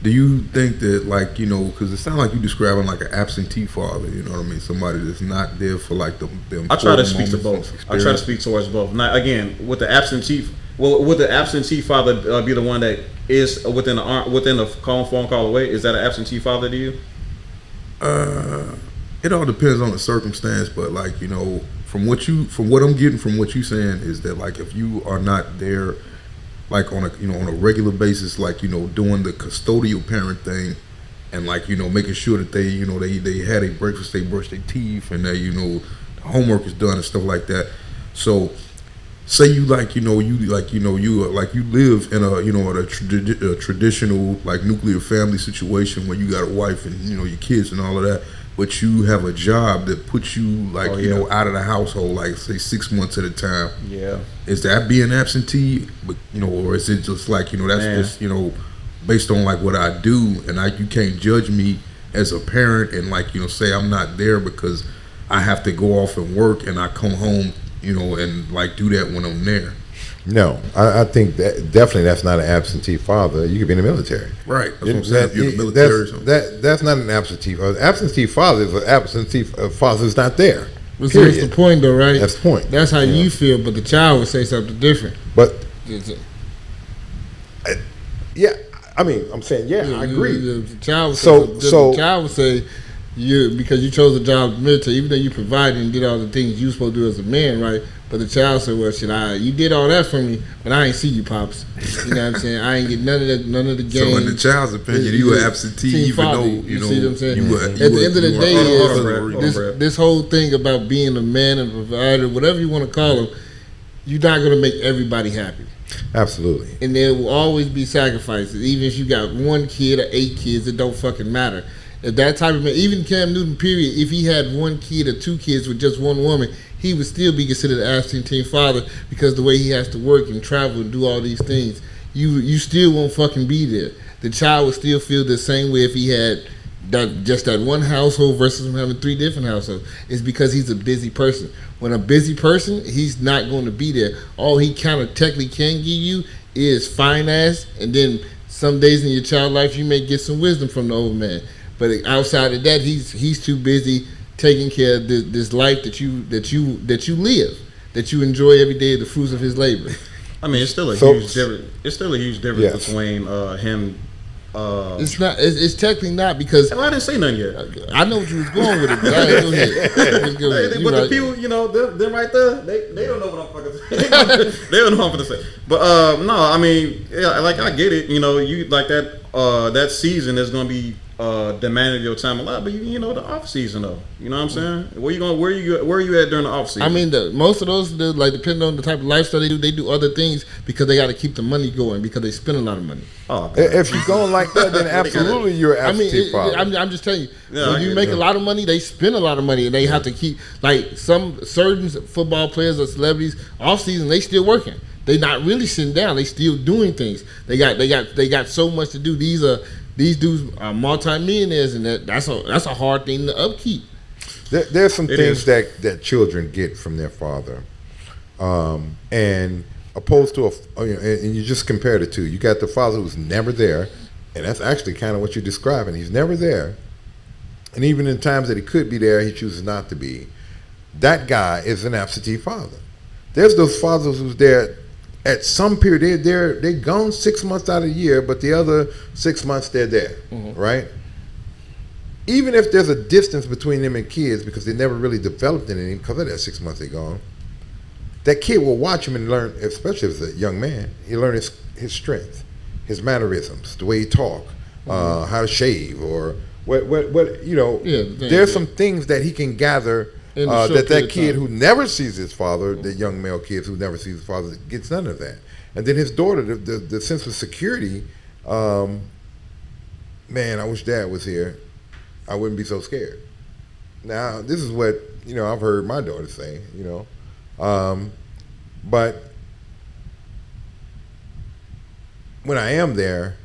[SPEAKER 9] Do you think that, because it sounds like you're describing like an absentee father, you know what I mean? Somebody that's not there for the
[SPEAKER 1] I try to speak to both. I try to speak towards both. Now, again, would the absentee father be the one that is within the phone call away? Is that an absentee father to you?
[SPEAKER 9] It all depends on the circumstance, but from what I'm getting from what you're saying is that if you are not there on a regular basis, doing the custodial parent thing, and making sure that they had a breakfast, they brush their teeth, and that the homework is done and stuff like that. So say you live in a traditional nuclear family situation where you got a wife and your kids and all of that, but you have a job that puts you out of the household say 6 months at a time.
[SPEAKER 1] Yeah.
[SPEAKER 9] Is that being absentee? But or is it just that's just based on what I do, and you can't judge me as a parent and say I'm not there because I have to go off and work and I come home and do that when I'm there.
[SPEAKER 6] No, I think that definitely that's not an absentee father. You could be in the military,
[SPEAKER 9] right? That's what I'm saying. You're in the military.
[SPEAKER 6] That's not an absentee father. Absentee father is an absentee father who's not there.
[SPEAKER 2] But see, that's the point, though, right?
[SPEAKER 6] That's the point.
[SPEAKER 2] That's how you feel, but the child would say something different.
[SPEAKER 6] But I'm saying, I agree.
[SPEAKER 2] The child would say, because you chose a job in the military, even though you provided and did all the things you supposed to do as a man, right? But the child said, well, you did all that for me, but I ain't see you, Pops. You know what I'm saying? I ain't get none of the game.
[SPEAKER 9] So in the child's opinion, you were absentee, even though,
[SPEAKER 2] you see what I'm saying? At
[SPEAKER 9] the
[SPEAKER 2] end of the day, this whole thing about being a man and a provider, whatever you want to call him, you're not going to make everybody happy.
[SPEAKER 6] Absolutely.
[SPEAKER 2] And there will always be sacrifices. Even if you got 1 kid or 8 kids, it don't fucking matter. If that type of man, even Cam Newton, period, if he had 1 kid or 2 kids with just 1 woman, he would still be considered an absentee father because the way he has to work and travel and do all these things. You still won't fucking be there. The child would still feel the same way if he had that one household versus him having 3 different households. It's because he's a busy person. When a busy person, he's not going to be there. All he kind of technically can give you is finance, and then some days in your child life you may get some wisdom from the old man. But outside of that, he's too busy taking care of this life that you live, that you enjoy every day, the fruits of his labor.
[SPEAKER 1] I mean, it's still a huge difference. It's still a huge difference between him.
[SPEAKER 2] It's not. It's technically not because.
[SPEAKER 1] Well, I didn't say nothing yet.
[SPEAKER 2] I know what you was going with it, but go ahead. Go ahead.
[SPEAKER 1] But the people, them right there, they don't know what I'm fucking saying. They don't know what I'm gonna say. But no, I mean, I get it. You like that. That season is gonna be demanded your time a lot, but you know the off season though. You know what I'm saying? Where you going? Where are you at during the off season?
[SPEAKER 2] I mean, most of those, like depending on the type of lifestyle they do other things because they got to keep the money going because they spend a lot of money.
[SPEAKER 6] Oh, if you're going like that, then absolutely you're an absentee father.
[SPEAKER 2] I'm just telling you, when you make a lot of money, they spend a lot of money, and they have to keep like some certain football players or celebrities off season they still working. They not really sitting down. They still doing things. They got so much to do. These dudes are multi-millionaires, and that's a hard thing to upkeep.
[SPEAKER 6] There's some things that children get from their father, and opposed to and you just compare the two. You got the father who's never there, and that's actually kind of what you're describing. He's never there, and even in times that he could be there, he chooses not to be. That guy is an absentee father. There's those fathers who's there. At some period, they're gone 6 months out of the year, but the other 6 months they're there, right? Even if there's a distance between them and kids because they never really developed anything because of that 6 months they're gone, that kid will watch him and learn, especially as a young man, he'll learn his strength, his mannerisms, the way he talk, how to shave, or what you know. Yeah, there's some things that he can gather. That kid who never sees his father, the young male kids who never sees his father, gets none of that. And then his daughter, the sense of security, man, I wish Dad was here. I wouldn't be so scared. Now, this is what, I've heard my daughter say, but when I am there,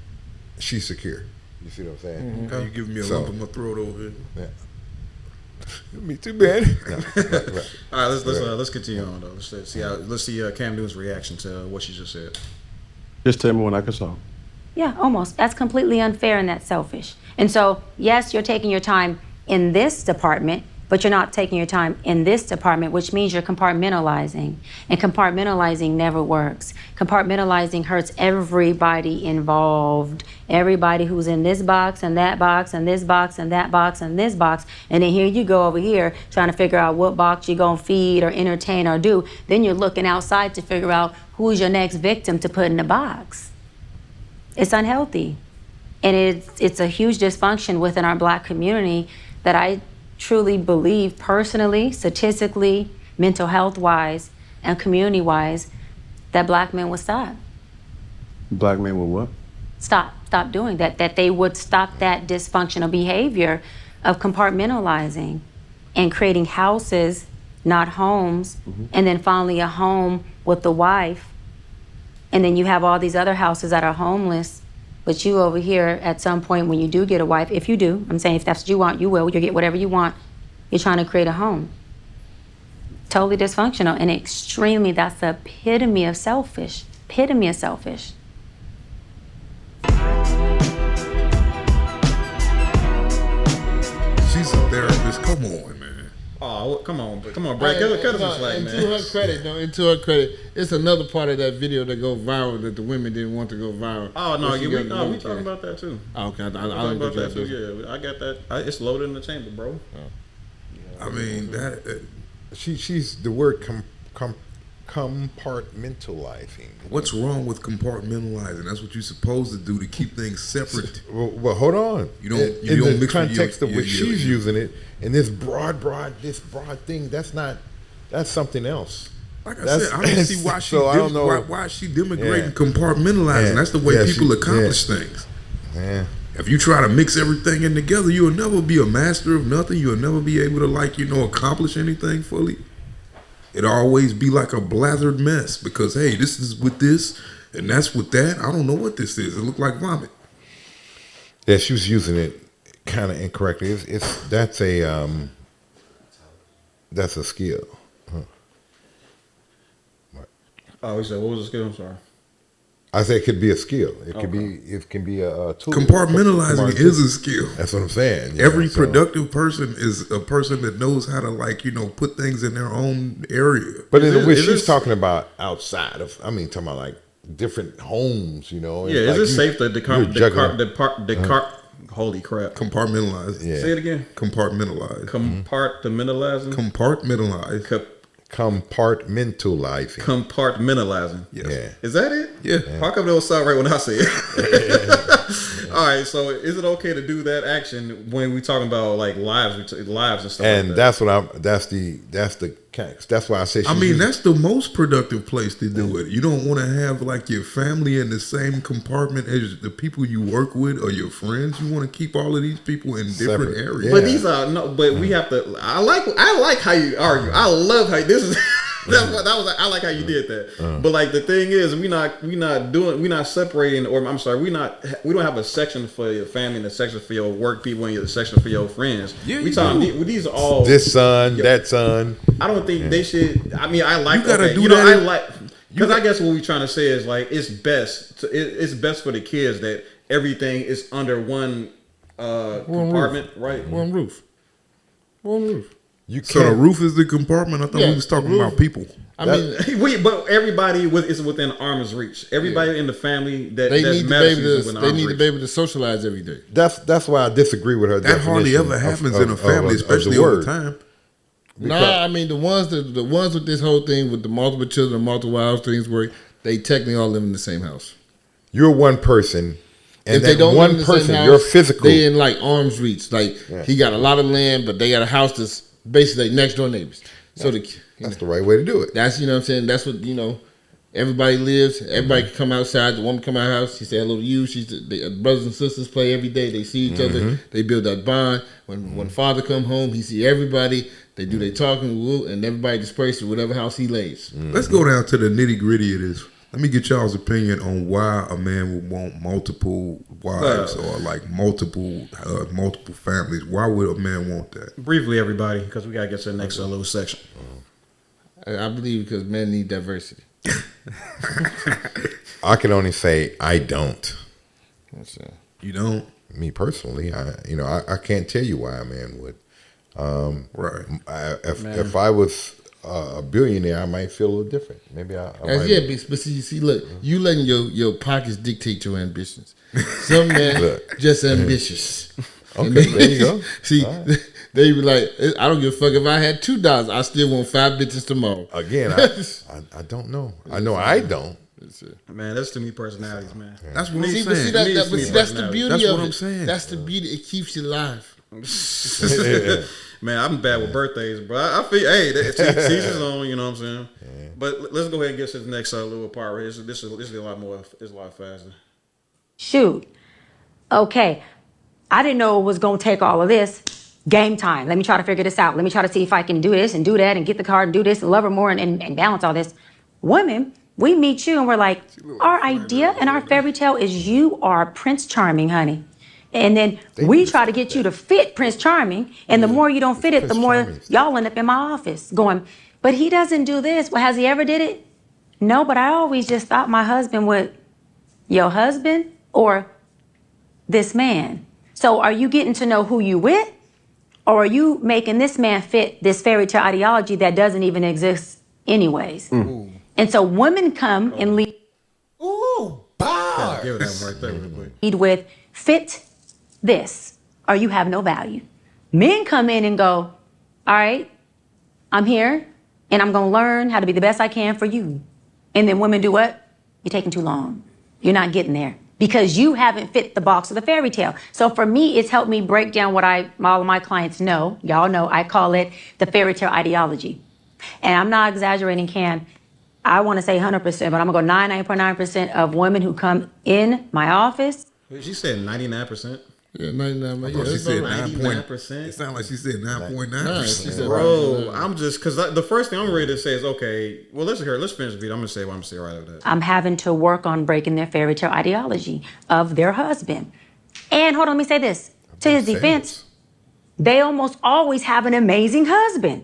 [SPEAKER 6] she's secure. You see what I'm saying?
[SPEAKER 9] You giving me a lump in my throat over here.
[SPEAKER 6] Yeah. Me too, man.
[SPEAKER 1] Right. All right, let's continue on though. Let's see Cam Newton's reaction to what she just said.
[SPEAKER 10] Just tell me when I can solve.
[SPEAKER 11] Yeah, almost. That's completely unfair and that's selfish. And so, yes, you're taking your time in this department, but you're not taking your time in this department, which means you're compartmentalizing. And compartmentalizing never works. Compartmentalizing hurts everybody involved. Everybody who's in this box and that box and this box and that box and this box. And then here you go over here trying to figure out what box you're going to feed or entertain or do. Then you're looking outside to figure out who's your next victim to put in the box. It's unhealthy. And it's a huge dysfunction within our Black community that I truly believe personally, statistically, mental health-wise, and community-wise, that Black men would stop.
[SPEAKER 10] Black men would what?
[SPEAKER 11] Stop doing that, that they would stop that dysfunctional behavior of compartmentalizing and creating houses, not homes, and then finally a home with the wife, and then you have all these other houses that are homeless. But you over here, at some point when you do get a wife, if you do, I'm saying if that's what you want, you will. You'll get whatever you want. You're trying to create a home. Totally dysfunctional and extremely, that's the epitome of selfish. Epitome of selfish.
[SPEAKER 9] She's a therapist. Come on, man.
[SPEAKER 1] Oh, come on, Brad. Cut us some slack, man.
[SPEAKER 2] Into her credit, it's another part of that video that go viral that the women didn't want to go viral.
[SPEAKER 1] Oh no, we talking about that too.
[SPEAKER 2] Oh, okay, I
[SPEAKER 1] talking about that too. Yeah, I got that. It's loaded in the chamber, bro.
[SPEAKER 9] I mean that.
[SPEAKER 6] She's the word compartmentalizing.
[SPEAKER 9] What's wrong with compartmentalizing? That's what you're supposed to do to keep things separate.
[SPEAKER 6] Well, hold on.
[SPEAKER 9] You don't
[SPEAKER 6] in the
[SPEAKER 9] mix
[SPEAKER 6] context of what she's using it, and this broad thing. That's something else.
[SPEAKER 9] Like I said, I don't see why she. Why is she denigrating compartmentalizing? That's the way people accomplish things.
[SPEAKER 6] Yeah.
[SPEAKER 9] If you try to mix everything in together, you'll never be a master of nothing. You'll never be able to accomplish anything fully. It'll always be like a blathered mess because, hey, this is with this and that's with that. I don't know what this is. It looked like vomit.
[SPEAKER 6] Yeah, she was using it kind of incorrectly. That's a skill. Huh.
[SPEAKER 1] Oh, he said, what was the skill? I'm sorry.
[SPEAKER 6] I say it could be a skill. It can be a tool.
[SPEAKER 9] Compartmentalizing is a skill.
[SPEAKER 6] That's what I'm saying.
[SPEAKER 9] Every productive person is a person that knows how to put things in their own area.
[SPEAKER 6] But in which she's talking about outside of, talking about like different homes,
[SPEAKER 1] Yeah, is it safe to holy crap.
[SPEAKER 9] Compartmentalize.
[SPEAKER 6] Yeah.
[SPEAKER 1] Say it again.
[SPEAKER 9] Compartmentalize.
[SPEAKER 1] Compartmentalizing.
[SPEAKER 9] Compartmentalize.
[SPEAKER 6] Compartmentalizing.
[SPEAKER 1] Compartmentalizing.
[SPEAKER 9] Yes.
[SPEAKER 6] Yeah.
[SPEAKER 1] Is that it?
[SPEAKER 9] Yeah.
[SPEAKER 1] How come they don't sound right when I say it? All right, so is it okay to do that action when we talking about like lives and stuff?
[SPEAKER 6] And
[SPEAKER 1] like that?
[SPEAKER 6] that's what I'm. That's the catch. That's why I say.
[SPEAKER 9] I mean, that's the most productive place to do it. You don't want to have like your family in the same compartment as the people you work with or your friends. You want to keep all of these people in different areas.
[SPEAKER 1] But these are no. But we have to. I like how you argue. I love how this is. I like how you did that. But like the thing is, we not separating, or I'm sorry, we don't have a section for your family and a section for your work people and a section for your friends.
[SPEAKER 9] Yeah,
[SPEAKER 1] we talking these are all
[SPEAKER 6] this son, that son.
[SPEAKER 1] I don't think they should. I mean, I like
[SPEAKER 9] you gotta
[SPEAKER 1] okay,
[SPEAKER 9] do
[SPEAKER 1] you know,
[SPEAKER 9] that.
[SPEAKER 1] I like because I guess what we're trying to say is like it's best for the kids that everything is under one compartment, right?
[SPEAKER 2] One roof.
[SPEAKER 9] So the roof is the compartment. I thought we was talking about people.
[SPEAKER 2] I mean,
[SPEAKER 1] but everybody is within arm's reach. Everybody in the family that
[SPEAKER 2] they need
[SPEAKER 1] to
[SPEAKER 2] be able to socialize every day.
[SPEAKER 6] That's why I disagree with her.
[SPEAKER 9] That hardly ever happens in a family, especially over time.
[SPEAKER 2] Nah, I mean the ones with this whole thing with the multiple children, multiple wives, things where they technically all live in the same house.
[SPEAKER 6] You're one person. And
[SPEAKER 2] if they don't live in the same house,
[SPEAKER 6] you're physical.
[SPEAKER 2] They in like arm's reach. Like he got a lot of land, but they got a house that's basically like next door neighbors. So
[SPEAKER 6] that's the right way to do it.
[SPEAKER 2] That's what I'm saying. That's what everybody lives. Everybody can come outside. The woman come out of the house. She say hello to you. The brothers and sisters play every day. They see each other. They build that bond. When father come home, he see everybody. They do their talking, and everybody disperses to whatever house he lays.
[SPEAKER 9] Let's go down to the nitty gritty of this. Let me get y'all's opinion on why a man would want multiple wives or like multiple families. Why would a man want that?
[SPEAKER 1] Briefly, everybody, because we gotta get to the next little section.
[SPEAKER 2] I believe because men need diversity.
[SPEAKER 6] I can only say I don't.
[SPEAKER 9] You don't?
[SPEAKER 6] Me personally, I can't tell you why a man would.
[SPEAKER 9] Right.
[SPEAKER 6] If I was a billionaire, I might feel a little different. Maybe I might.
[SPEAKER 2] But see, look, you letting your pockets dictate your ambitions. Some men just ambitious.
[SPEAKER 6] Okay, there you go.
[SPEAKER 2] See, they be like, I don't give a fuck if I had $2. I still want 5 bitches tomorrow.
[SPEAKER 6] Again, I don't know. I know I don't.
[SPEAKER 1] Man, that's too many personalities, man.
[SPEAKER 9] That's what I'm saying.
[SPEAKER 2] That's the beauty
[SPEAKER 9] that's
[SPEAKER 2] of
[SPEAKER 9] what
[SPEAKER 2] it.
[SPEAKER 9] I'm saying.
[SPEAKER 2] That's the beauty. It keeps you alive.
[SPEAKER 1] Man, I'm bad with birthdays, bro. I feel, hey, teach his own, you know what I'm saying? Yeah. But let's go ahead and get to the next little part. Right? This is a lot more, it's a lot faster.
[SPEAKER 11] Shoot. Okay. I didn't know it was going to take all of this. Game time. Let me try to figure this out. Let me try to see if I can do this and do that and get the card and do this and love her more and balance all this. Women, we meet you and we're like, our idea and our fairy tale is you are Prince Charming, honey. And then we try to get you to fit Prince Charming. And the more you don't fit it, the more y'all end up in my office going, but he doesn't do this. Well, has he ever did it? No, but I always just thought my husband would. Your husband or this man? So are you getting to know who you with? Or are you making this man fit this fairy tale ideology that doesn't even exist anyways? And so women come and lead.
[SPEAKER 5] Ooh, bars.
[SPEAKER 1] Give it that right there.
[SPEAKER 11] Lead with fit this, or you have no value. Men come in and go, all right, I'm here, and I'm going to learn how to be the best I can for you. And then women do what? You're taking too long. You're not getting there because you haven't fit the box of the fairy tale. So for me, it's helped me break down what all of my clients know. Y'all know I call it the fairy tale ideology. And I'm not exaggerating, Can. I want to say 100%, but I'm going to go 99.9% of women who come in my office.
[SPEAKER 1] She said 99%.
[SPEAKER 2] Yeah, 99%.
[SPEAKER 9] She said
[SPEAKER 1] 99%.
[SPEAKER 9] It sounds like she said 9.9%.
[SPEAKER 1] Bro, I'm just, because the first thing I'm ready to say is, okay, well, let's finish the video. I'm going to say what I'm going to say right after that.
[SPEAKER 11] I'm having to work on breaking their fairy tale ideology of their husband. And hold on, let me say this. To his defense, they almost always have an amazing husband.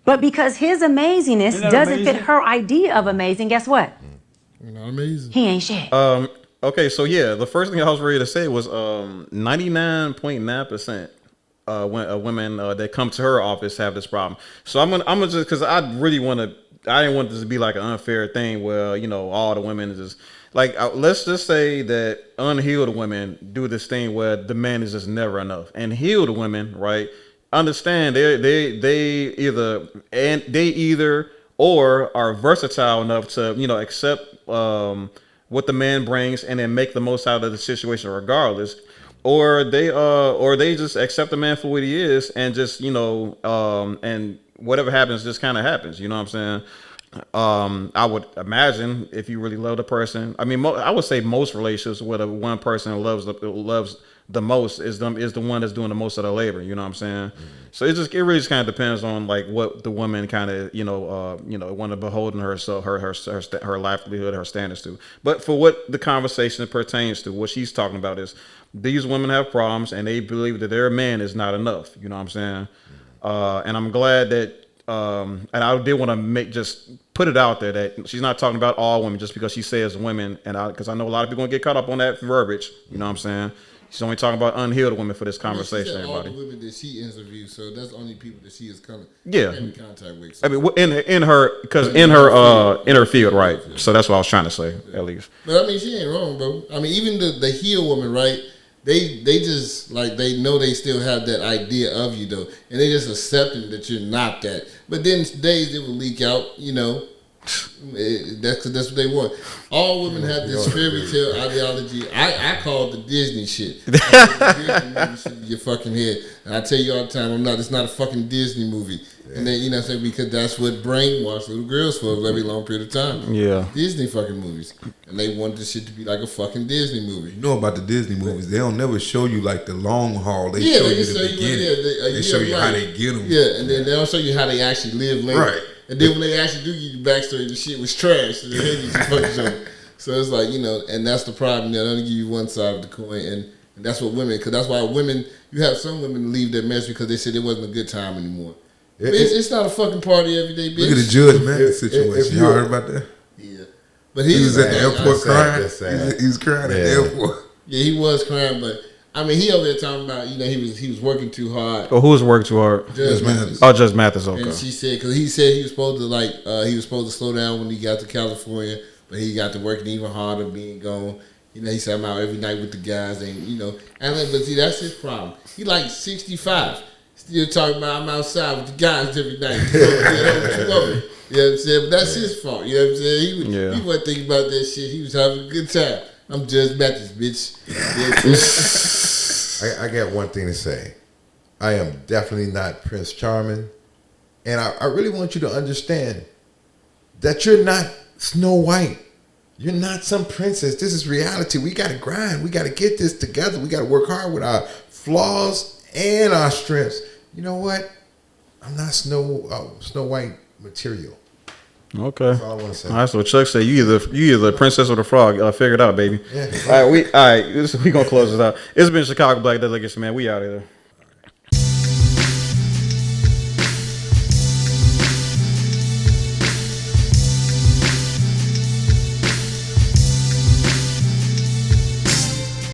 [SPEAKER 11] But because his amazingness doesn't fit her idea of amazing, guess what?
[SPEAKER 2] You're not amazing.
[SPEAKER 11] He ain't shit.
[SPEAKER 1] Okay, so yeah, the first thing I was ready to say was 99.9% when women that come to her office have this problem. So I'm gonna just, because I didn't want this to be like an unfair thing where all the women is just like, let's just say that unhealed women do this thing where the man is just never enough, and healed women, right, understand they either or are versatile enough to accept what the man brings and then make the most out of the situation regardless, or they just accept the man for what he is and just and whatever happens just kind of happens. You know what I'm saying? I would imagine if you really love the person. I mean, I would say most relationships where the one person loves the most is the one that's doing the most of the labor. You know what I'm saying? So it really just kind of depends on like what the woman kind of want to beholden her livelihood, her standards to. But for what the conversation pertains to, what she's talking about is these women have problems and they believe that their man is not enough. You know what I'm saying? And I'm glad that. And I did want to just put it out there that she's not talking about all women just because she says women, and because I know a lot of people gonna get caught up on that verbiage. You know what I'm saying? She's only talking about unhealed women for this conversation.
[SPEAKER 2] She said
[SPEAKER 1] everybody.
[SPEAKER 2] all the women that she interviewed, so that's the only people that she is coming.
[SPEAKER 1] Yeah.
[SPEAKER 2] In contact with. So.
[SPEAKER 1] I mean, in her field, right? So that's what I was trying to say, at least.
[SPEAKER 2] But I mean, she ain't wrong, bro. I mean, even the healed woman, right? They just like they know they still have that idea of you though, and they just accepting that you're not that. But then days it will leak out, that's what they want. All women have this fairy tale ideology. I call it the Disney shit. The Disney movie shit in your fucking head. And I tell you all the time, it's not a fucking Disney movie. Yeah. And then what I'm saying, because that's what brainwashed little girls for a very long period of time.
[SPEAKER 1] Yeah.
[SPEAKER 2] Disney fucking movies. And they want this shit to be like a fucking Disney movie.
[SPEAKER 9] You know about the Disney movies, they don't never show you like the long haul. They show you the beginning. They show you how they get them.
[SPEAKER 2] Yeah, and then they don't show you how they actually live later.
[SPEAKER 9] Right.
[SPEAKER 2] And then when they actually do give you backstory, the shit was trash. So, so it's like, and that's the problem. They only give you one side of the coin. And that's what women, because that's why women, you have some women leave their marriage because they said it wasn't a good time anymore. It's not a fucking party every day, bitch.
[SPEAKER 9] Look at the Judge Mathis situation. Y'all heard about that?
[SPEAKER 2] Yeah. But
[SPEAKER 9] he was at the airport crying. He was crying at the airport.
[SPEAKER 2] Yeah, he was crying, but I mean, he over there talking about, he was working too hard.
[SPEAKER 1] Oh, who was working too hard?
[SPEAKER 2] Judge Mathis.
[SPEAKER 1] Oh, Judge Mathis. Okay.
[SPEAKER 2] And she said, because he said he was supposed to slow down when he got to California, but he got to working even harder, being gone. He said I'm out every night with the guys, and but see, that's his problem. He like 65, still talking about I'm outside with the guys every night. You know what I'm saying? But that's his fault. You know what I'm saying? He wasn't thinking about that shit. He was having a good time. I'm Judge Mathis, bitch.
[SPEAKER 6] I got one thing to say. I am definitely not Prince Charming. And I really want you to understand that you're not Snow White. You're not some princess. This is reality. We got to grind. We got to get this together. We got to work hard with our flaws and our strengths. You know what? I'm not Snow White material.
[SPEAKER 1] Okay.
[SPEAKER 6] That's all I want to say.
[SPEAKER 1] All right, so Chuck said you either a princess or the frog. Figure it out, baby. Yeah. All right, we gonna close this out. It's been Chicago Black Delegation, man. We out of here.